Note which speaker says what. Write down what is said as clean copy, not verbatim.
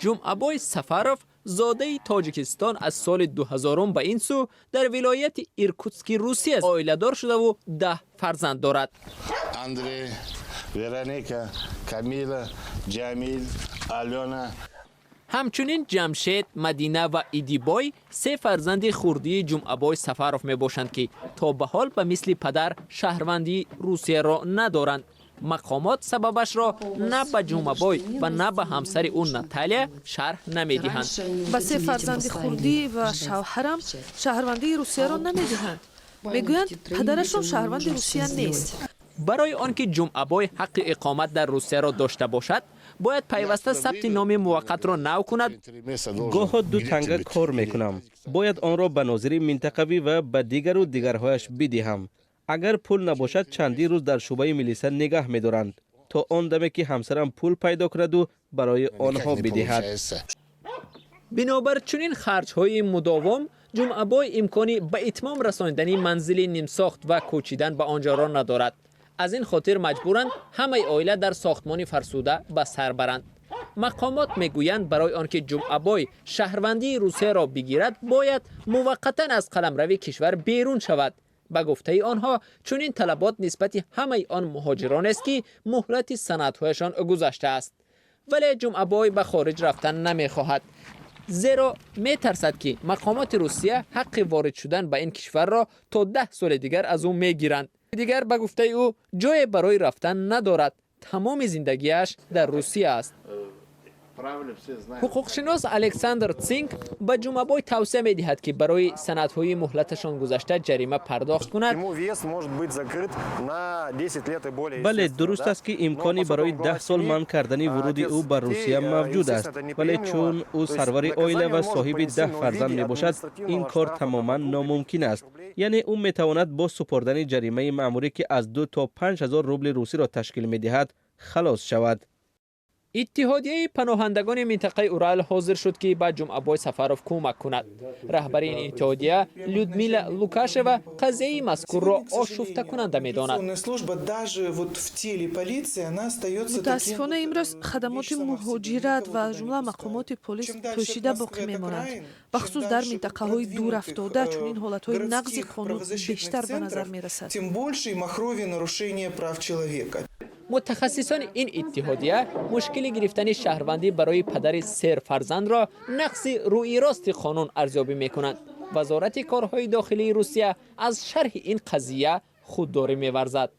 Speaker 1: جمعه‌بای سفروف زاده تاجیکستان از سال 2000 به این سو در ولایت ایرکوتسک روسیه است. عائله‌دار شده و 10 فرزند دارد.
Speaker 2: اندری، ورونیکا، کامیلا، جامیل، آلیونا.
Speaker 1: همچنین جمشید، مدینه و ایدیبای 3 فرزند خردی جمعه‌بای سفروف می باشند که تا به حال به مثل پدر شهروندی روسیه را ندارند. مقامات سببش را نه به جمعه‌بای و نه به همسر اون ناتالیا شرح نمی‌دهند.
Speaker 3: با 3 فرزند خردی و شوهرم شهروندی روسیه را نمی‌دهند. میگویند پدرشان شهروند روسیه نیست.
Speaker 1: برای آنکه جمعه‌بای حق اقامت در روسیه را داشته باشد، باید پیوسته ثبت نام موقت را نو کند.
Speaker 4: گاه 2 تنگه کار میکنم. باید آن را به ناظر منطقوی و به دیگر و دیگرهایش بدهم. اگر پول نباشد چندی روز در شعبه ملیسا نگه می‌دارند تا آن دمی که همسرم پول پیدا کند و برای آنها بدهد.
Speaker 1: بنابر چنین خرج‌های مداوم، جمعه‌بای امکانی به اتمام رساندن منزل نیمساخت و کوچیدن به آنجا را ندارد. از این خاطر مجبورند همه عائله در ساختمان فرسوده به سر برند. مقامات میگویند برای آنکه جمعه‌بای شهروندی روسیه را بگیرد باید موقتا از قلمرو کشور بیرون شود. به گفته آنها چنین طلبات نسبت همه آن مهاجران است که مهلت سندهایشان گذشته است. ولی جمعه‌بای به خارج رفتن نمیخواهد، زیرا میترسد که مقامات روسیه حق وارد شدن به این کشور را تا 10 سال دیگر از او میگیرند. دیگر به گفته او جای برای رفتن ندارد. تمام زندگیش در روسیه است. حقوقشناس الکساندر تسینک به جمعه‌بای توصیه می‌دهد که برای سندهای مهلتشان گذشته جریمه پرداخت کند.
Speaker 4: بله، درست است که امکانی برای 10 سال منع کردن ورود او به روسیه موجود است، ولی چون او سرور عائله و صاحب 10 فرزند میباشد این کار تماما ناممکن است. یعنی او میتواند با سپردن جریمه مأموری که از 2 تا 5000 روبل روسی را تشکیل میدهد خلاص شود.
Speaker 1: اتحادیه پناهندگان منطقه اورال حاضر شد که به جمعه‌بای سفروف کمک کند. رهبر این اتحادیه لودمیلا لوکاشوا قضیه مذکور را آشفته کننده می‌داند.
Speaker 3: متاسفانه امروز خدمات مهاجرت و جمله مقامات پلیس پوشیده باقی میمانند. بخصوص در منطقه‌های دور افتاده چنین حالت‌های نقض قانون بیشتر به نظر می‌رسد. متخصصان این اتحادیه مشکل گرفتن شهروندی برای پدر 3 فرزند را نقض روی راست قانون ارزیابی می‌کنند. وزارت کارهای داخلی روسیه از شرح این قضیه خودداری می‌ورزد.